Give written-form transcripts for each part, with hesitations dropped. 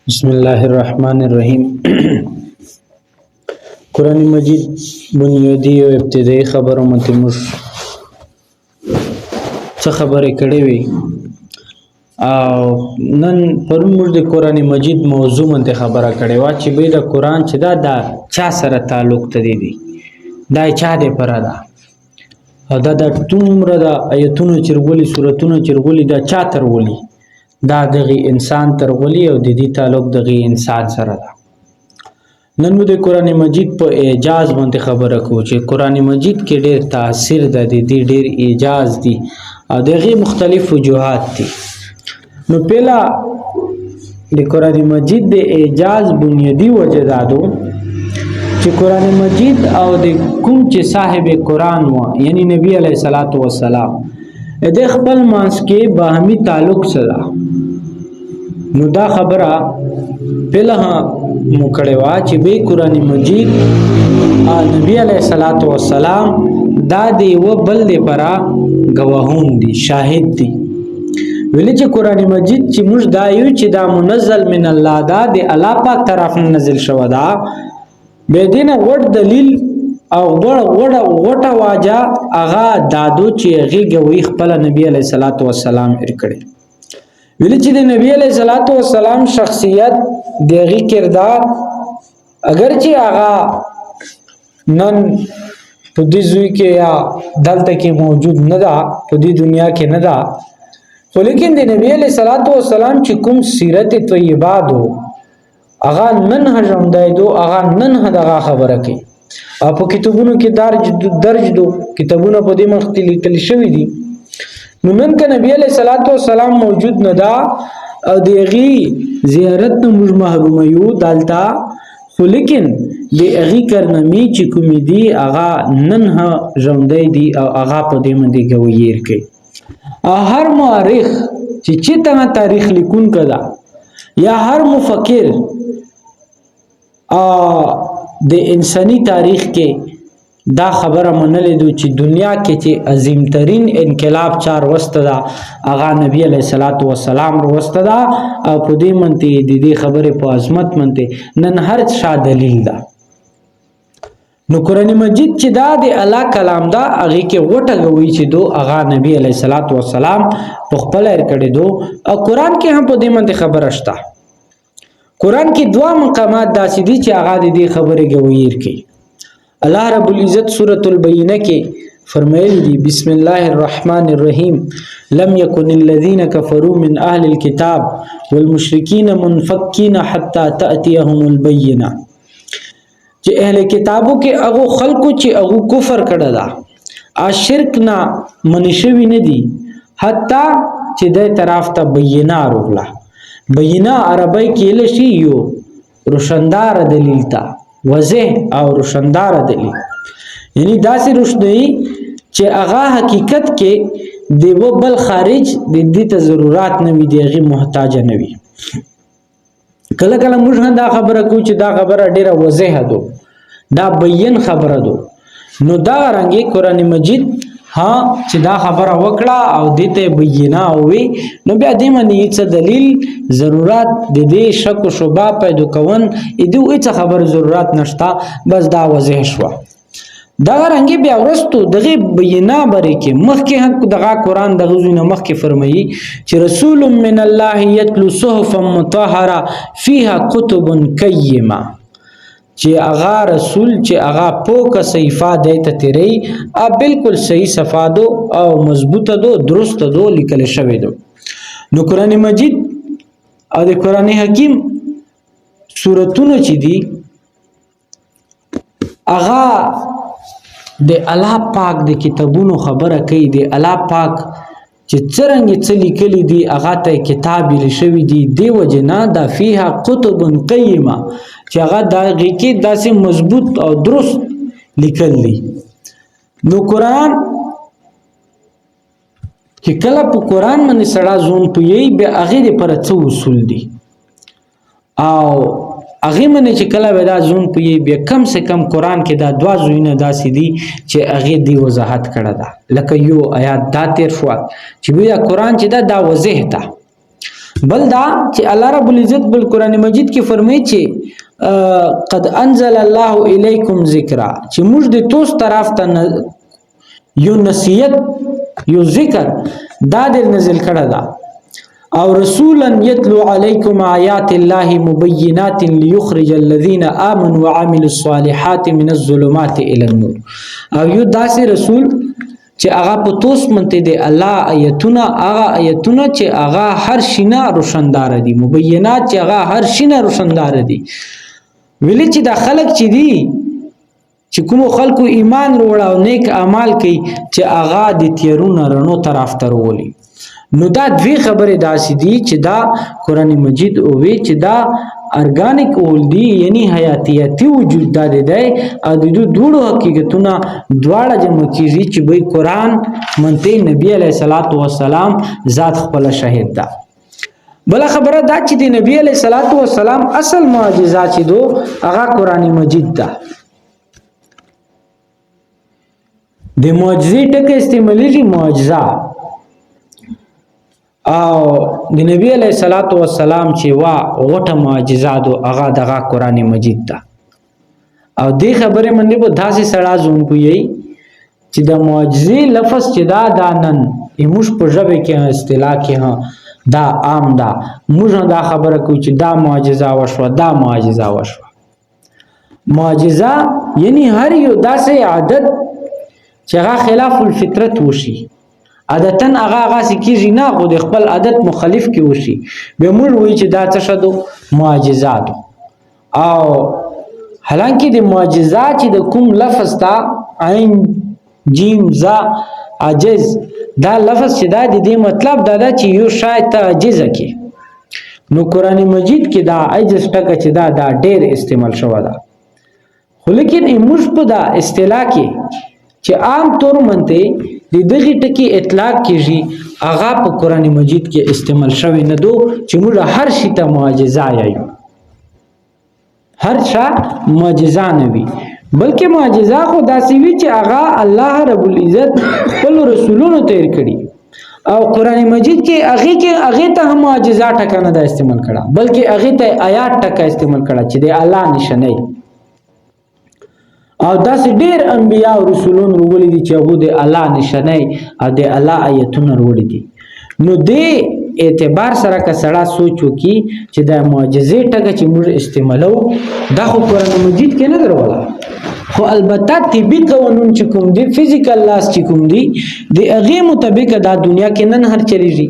بسم الله الرحمن الرحیم. قرآن مجید بنیادی او ابتدایي خبرو منته موږ څه خبرې کړې وي او نن پرون موږ د قرآن مجید موضوع منته خبره کړې وه چې به د قرآن چې دا چا سره تعلق تدي دی دا چا دې پره ده او دا څومره د آیتونو چرغولي سورتونو چرغولي دا چا ترولي دا دغه انسان ترغولي او د دې تعلق دغه انسان سره ده. نن موږ د قرآن مجید په اعجاز باندې خبره کوو چې قرآن مجید کې ډېر تاثیر ده د دې ډېر اعجاز دي او دغه مختلف وجوهات دي. نو پهلا د قرآن مجید د اعجاز بنیادی وجه دا ده چې قرآن مجید او د کوم چې صاحب قرآن و یعنی نبی علیه الصلاۃ والسلام د خپل مانس کې باهمي تعلق سره نو دا خبره پهله مو کړې وه چې به قرآن مجید نبی علیه الصلاۃ والسلام دا د یوه بل لپاره ګواهون دي شاهد دي ویلې چې قرآن مجید چې موږ دا یو چې دا منزل من الله دا د الله پاک طرف نه نازل شوی دا به دینه وړ دلیل او غټه واجه هغه دادو چې هغه ګوي خپل نبی علیه الصلاۃ والسلام ارکړي ویل چې د نبی علیه الصلاۃ والسلام شخصیت دغه کردار اگر چې هغه نن په دې ځای کې یا دلته کې موجود نه ده په دې دنیا کې نه ده خو لیکن د نبی علیه الصلاۃ والسلام چې کوم سیرت طیبه دو هغه نن هجوندای دو هغه نن هغه خبره کوي او په کتابونو کې درج دو کتابونه په دې مخ لیکل شوی دي. نو نن که نبی علیه الصلاۃ والسلام موجود نه دا او دغه زیارت نه موږ محروم یو دالتا خو لیکن دغه کرنمی چې کوم دي هغه نن ژوندۍ دي او هغه په دې باندې ګویر کوي. هر مورخ چې ته تاریخ لیکون کړه یا هر مفکر د انساني تاریخ کې دا خبره منلې دو چې دنیا کې چې عظیم ترین انقلاب چار وسته دا هغه نبی علیه الصلاۃ والسلام وسته دا او په دې منته د دې خبره په عظمت منته نن هر څه دلیل ده. نو قرآن مجید چې دا د الله کلام دا هغه کې وټه غوي چې دو هغه نبی علیه الصلاۃ والسلام په خپل کړي دو او قرآن کې هم په دې منته خبره شته. قرآن کې دوا مقامات داسې دي چې هغه د دې خبره غویر کوي. الله رب العزت سورۃ البینہ کې فرمایلی دي بسم الله الرحمن الرحیم لم يكن الذين كفروا من اهل الكتاب والمشركين منفكين حتى تأتيهم البینہ چې اهل کتابو کې هغه خلکو چې هغه کفر کړه دا شرک نه منشوي نه دي حتی چې د طرف ته بینہ راغله. بینہ عربی کې لشي یو روشندار دلیل تا واضح او روشندار دلیل یعنی داسې روشنی چې هغه حقیقت کې دیو بل خارج د دې ته ضرورت نه وي دیغه محتاج نه وي. کله کله موږ دا خبره کوو چې دا خبره ډیره واضح ده دا بیان خبره ده نو دا رنګي قرآن مجید چې دا خبره وکړه او دته بینا وي نو بیا دې باندې څه دلیل ضرورت د دې شک او شبهه پیدا کون دې څه خبر ضرورت نشتا بس دا واضح شو. دا رنګي بیا ورستو دغه بینا بری کې مخکې حق دغه قرآن دغه زونه مخکې فرمایي چې رسول من الله یتلو صحفا مطهره فيها کتب قیمه چې هغه رسول چې هغه پوکه صحیفه دیته تیری بالکل صحیح صفادو او مضبوطه دو درست دو لیکل شوی دو. نو قرآن مجید او د قرآن حکیم سورتونه چې دي هغه د الله پاک د کتابونو خبره کوي د الله پاک چې څرنګه څه لیکلي دي هغه ته کتاب لشوی دي دی وجنا دا فيها کتب قیمه چې هغه دغه کې داسې مضبوط او درست لیکل دي. نو قرآن چې کله په قرآن باندې سړی ځون پوهی بیا هغې دپاره څه اصول دي او هغې باندې چې کله به دا ځون پوهی بیا کم سے کم قرآن کې دا دوه ځایونه داسې دي چې هغې دې وضاحت کړه ده لکه یو آیات دا تیر شوه چې بیا قرآن چې دا واضح ده بل دا چې الله رب العزت بل قران مجید کې فرمایي چې قد انزل الله الیکم ذکرا چې موږ د توس طرف ته یو نصیحت یو ذکر دا د نزل کړه دا او رسولا یتلو علیکم آیات الله مبینات لیخرج الذین آمنوا وعملوا الصالحات من الظلمات الى النور او یو داسې رسول چې هغه په توس منته دی الله آیتونه هغه آیتونه چې هغه هر شینه روشندار دي مبینات چې هغه هر شینه روشندار دي ویل چې د خلق چې دي چې کوم خلکو ایمان وروړ او نیک اعمال کوي چې هغه د تیرونو رڼو طرف ته ورولي نو دا دوی خبره داسې دي چې دا قران مجید او وی چې دا ارګانیک اول دي یعنی حیاتیاتی وجود دا دی او د دوړو حقیقتونه دواړه جمع کیږي چې به قران منته نبی علیہ الصلوۃ والسلام ذات خپل شاهد ده بل خبره دا چې د نبی علیہ الصلوۃ والسلام اصل معجزات چې دو هغه قران مجید ده د معجزې ټکه استعمالي معجزه او د نبی علیہ الصلوۃ والسلام چې وا غټه معجزات او هغه دغه قران مجید ده او دې خبره باندې په داسې سړا زون کوي چې د معجزې لفظ چې دا دانن ایموش په ژبه کې اصطلاح کې ها دا عام ده موږ دا خبره کوي چې دا معجزه وشوه دا معجزه وشوه معجزه یعنی هر یو داسې عادت چې هغه خلاف الفطرت وشي عادتن هغه سکیږي نه خو د خپل عادت مخالف کې وشي به موږ وایي چې دا څه شدو معجزات او حالانکه د معجزات چې د کوم لفظ تا عین جیم ز عجز دا لفظ چې دا د دې مطلب دا چې یو شاید ته عجز کی نو قران مجید کې دا عجز ټکه چې دا ډېر استعمال شوی دا خو لیکن موږ په دا اصطلاح کې چې عام طور منته د دغه ټکی اطلاق کیږي هغه په قران مجید کې استعمال شوی نه دو چې موږ هر شي ته معجزه یایو هر شا معجزه نه وي بلکې معجزه خو داسې وي چې هغه الله رب العزت خپل رسولونو تیر کړي او قران مجید کې هغه ته هم معجزه ټکا نه د استعمال کړه بلکې هغه ته آیات ټکا استعمال کړه چې د الله نشانه او داسې ډېر انبیا او رسولون وروړي دي چې هغه د الله نشانه او د الله آیتونه وروړي دي نو دې اعتبار سره که سړی سوچ وکړي چې د معجزې ټکه چې موږ استعمالو دا خو قران مجید کې نه دروله خو البته طبي قانون چې کوم دي فزیکل لاس چې کوم دي د هغه مطابق دا دنیا کې نن هر چلیږي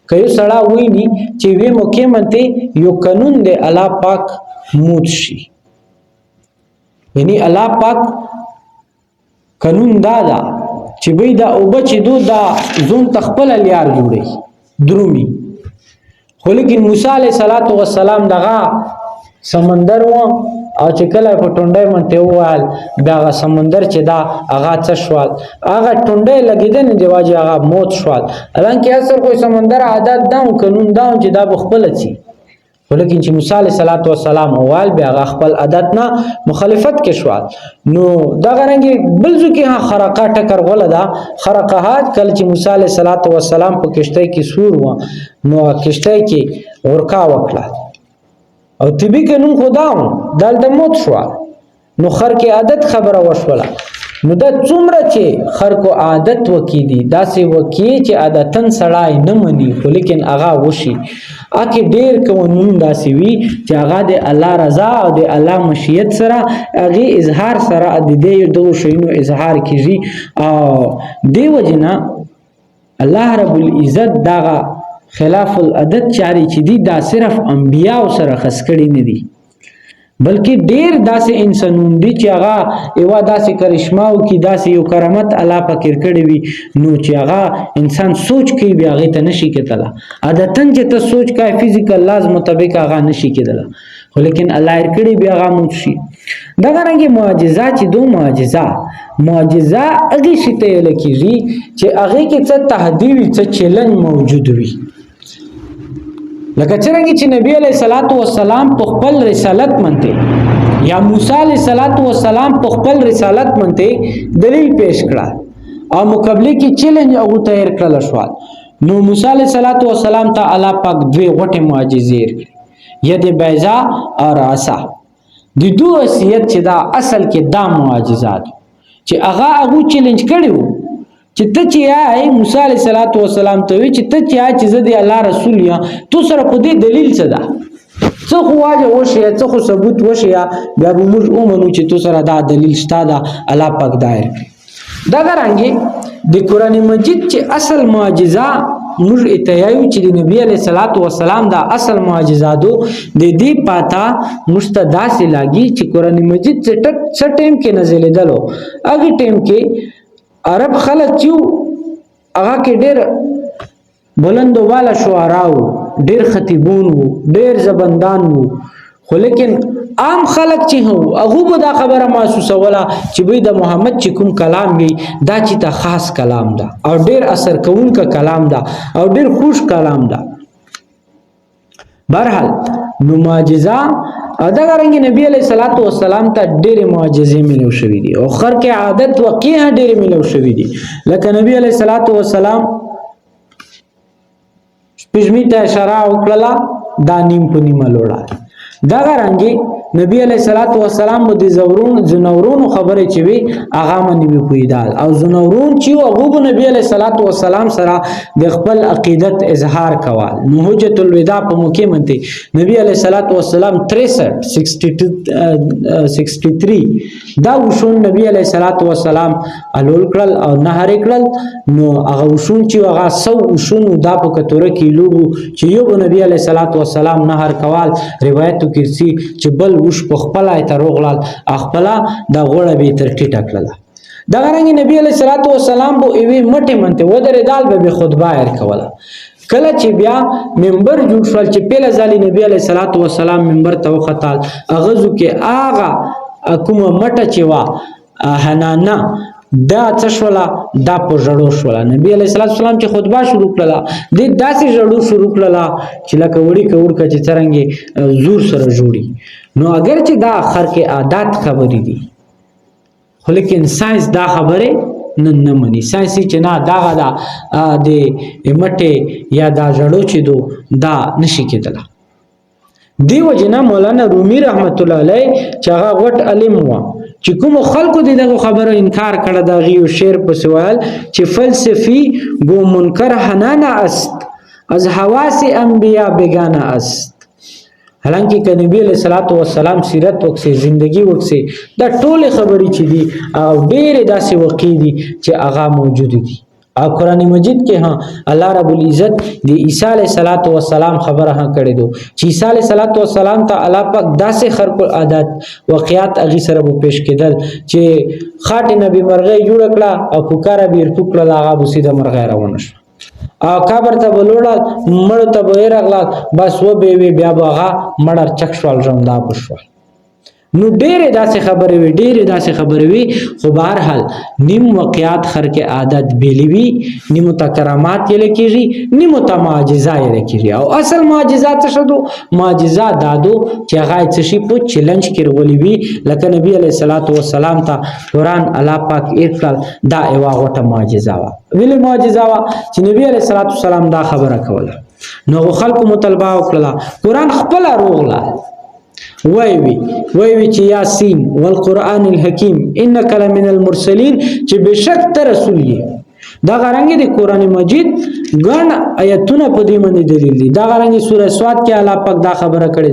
که یو سړی وایي چې وی موکه منته یو قانون دی الله پاک موت شي یعنی الله پاک قانون دا چې به دا او بچي دو دا زون تخپل لیار جوړي درومي خو لیکن موسی علیہ الصلوۃ والسلام دغه سمندر و او چې کله په ټونډه منته وال دا سمندر چې دا هغه څه شوال هغه ټونډه لګیدل دی واجه هغه موت شوال الانکه اثر کوئی سمندر عادت دا قانون دا چې دا بخپل چی ولیکن چې موسی علیہ الصلوۃ والسلام اول بیا خپل عادت نه مخالفت کې شو نو دا غرانګي بلځو کې خرقه ټکر ولدا خرقهات کله چې موسی علیہ الصلوۃ والسلام په کشته کې سور و نو کشته کې ورکا وکړه او طبي قانون خداو دلته موت شو نو خر کې عادت خبره وشوله نو دا څومره چې خر کو عادت وکې دي داسې وکې چې عادتن سړای نه مني خو لیکن هغه وشي اکه ډیر قانون داسې وي چې هغه د الله رضا او د الله مشیت سره هغه اظهار سره د دې دوه شینو اظهار کیږي او دی وجنه الله رب العزت دغه خلاف العادت چاري چې دي دا صرف انبیا سره خاص کړي نه دي بلکې ډیر داسې انسانون دي چې هغه یو داسې کرشمه او کې داسې یو کرامت الله پکې کړی وي نو چې هغه انسان سوچ کوي بیا هغه ته نشي کېدله عادتن چې ته سوچ کوي فزیکل لاز مطابق هغه نشي کېدله خو لیکن الله یې کړی بیا هغه مونږ شي دا غرانګي معجزات چې دوه معجزه هغه شی ته لکېږي چې هغه کې څه تهدید څه چلن موجود وي لکه څنګه چې نبی علیہ الصلوۃ والسلام په خپل رسالت منته یا موسی علیہ الصلوۃ والسلام په خپل رسالت منته دلیل پیش کړه او مقابله کې چیلنج او تیر کړل شو نو موسی علیه السلام ته الله پاک دوی غټه معجزې ورکړي، ید بیضا او عصا. د دوه حیثیت چې دا اصل کې دا معجزات چې هغه چیلنج کړي وو چې ته چې آی موسی علیه السلام ته وی چې ته چې آی چې زه د الله رسول یم، تو سره په دې دلیل څه ده؟ څه خو واجه وشي، څه خو ثبوت وشي، بیا به موږ ومنو چې تو سره دا دلیل شته ده الله پاک دایر کړي. دغه رنګې د قرآن مجید چې اصل معجزه موږ اتیایو چې د نبی علیه السلام دا اصل معجزاتو د دې پاتا مستداسې لاګي چې قرآن مجید څه ټیم کې نازلېدلو. هغه ټیم کې عرب خلک چې هغه کې ډېر بلند والا شعرا وو، ډېر خطیبون وو، ډېر زبندان وو، خو لیکن عام خلک چې هو هغه به دا خبره محسوسه ولا چې به د محمد چې کوم کلام وي دا چې تا خاص کلام ده او ډېر اثر کوونکا کلام ده او ډېر خوش کلام ده. بهرحال نو معجزه دا رنګ نبی علیہ السلام ته ډېرې معجزې ملو شوې دي او خر کې عادت واقعا ډېرې ملو شوې دي. لکه نبی علیہ السلام پښمی ته اشاره وکړه دا نیم په نیمه لوړه. دا رنګي نبی علیہ السلام د زنورونو خبرې چې وی هغه باندې به پویدال او زنورون چې هغه نبی علیہ السلام سره د خپل عقیدت اظهار کول. نو حجۃ الوداع په موقع منته نبی علیہ السلام 63 دا وشون نبی علیہ السلام الول کړل او نهر کړل. نو هغه وشون چې هغه 100 وشون دا په کتوره کې لوبو چې یو نبی علیہ السلام نهر کول روایت کړي چې بل وش په خپل ایت روغلال خپل دا غوړه به تر ټیټه کړله. دا غرنګ نبی علیہ السلام بو ایوی مټه منته ودره دال به خطبه ایر کوله. کله چې بیا منبر جوړ شول چې پیله ځالي نبی علیہ السلام منبر ته وختال اغزو کې آغا کومه مټه چې وا حنانا دا څه شولا دا په جړو شولا. نبی علیہ السلام چې خطبه شروع کړه د داسې جړو شروع کړه چې لکه وړي کور کا چې څنګه زور سره جوړي. نو اگر چې دا اخر کې عادت خبرې دي خو لیکن ساينس دا خبره نه مني. ساينس چې نه دا غدا د مټه یا دا جړو چې دو دا نشي کېدله. دیو جنا مولانا رومي رحمت الله علیه چې هغه غټ علم و چې کوم خلکو دغه خبره انکار کړه دا غیو شعر په سوال چې فلسفی گو منکر حنانا است از حواس انبیاء بیگانه است. حالانکه ک نبی علیہ السلام سیرت وکسه زندگی وکسه دا ټول خبرې چې دي او ډېر داسې واقع دي چې هغه موجود دي. او قرآن مجید کې ها الله رب العزت د عیسی علیہ السلام خبره ها کړې دو چې عیسی علیہ السلام ته الله پاک داسې خرق عادت واقعات اغي سره په پیش کېدل چې خاطی نبی مرغې جوړ کړه او پکاره بیر ټوکړه لاغه بوسیده مرغې روانه شو او قبر ته بلوړه مړ ته بیرغلا بس و به بیا باغه مړر چک شوال ژوند بشو. نو ډېرې داسې خبرې وي خو بهر حال نیم واقعات خر کې عادت بیلوي، نیم تکرامات یې لکېږي، نیم معجزه یې لکېږي. او اصل معجزات څه دو؟ معجزه دادو چې هغه څه شي په چیلنج کې ورولي وي. لکه نبی علیہ السلام ته قرآن الله پاک ارکل دا یوه غوټه معجزه وه. ویلې معجزه وه چې نبی علیہ السلام دا خبره کوله. نو خلکو مطالبه وکړه قرآن خپله روغله وی چې یاسین والقرآن الحکیم انک لمن المرسلین چې بشک ته رسول یې. دا غرنګ دی قرآن مجید ګڼ آیتونه په دې باندې دلیل دي. دا غرنګ سوره سواد کې الله پاک دا خبره کړې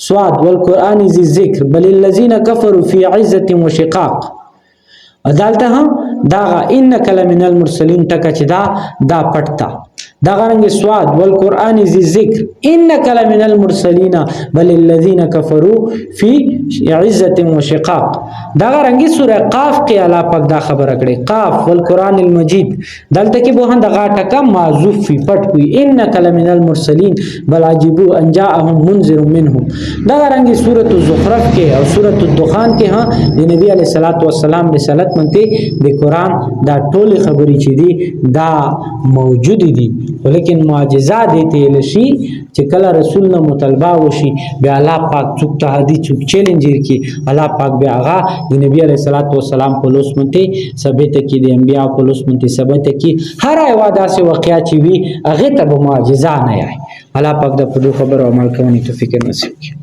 سواد والقرآن ذی ذکر بل الذین کفروا فی عزة وشقاق. عدالت هم دا انک لمن المرسلین ټکه چې دا پټتا دا غرنګ سواد والقرآن ذی ذکر انک لمن المرسلین بل الذین کفروا فی عزة وشقاق. دا غرنګ سوره قاف کې الله پاک دا خبره کړې قاف والقرآن المجید دلته کې به دا ټکه معذوف فی پټ کوي انک لمن المرسلین بل عجبوا ان جاءهم منذر منهم. دا غرنګ سوره الزخرف کې او سوره الدخان کې ها د نبی علیہ السلام رسالت منته د قرآن دا ټول خبرې چې دي دا موجود دي ولیکن معجزه دې ته ویل شي چې کله رسول نه مطالبه وشي بیا الله پاک څوک تحدي څوک چیلنج کړي الله پاک بیا هغه د نبی علیه الصلاۃ والسلام په لوس منته ثابت کړي د انبیا په لوس منته ثابت کړي هر یو داسې واقعیا چې وي هغه ته به معجزه نه وي الله پاک د خبرو عمل کوي توفیق نصیب کړي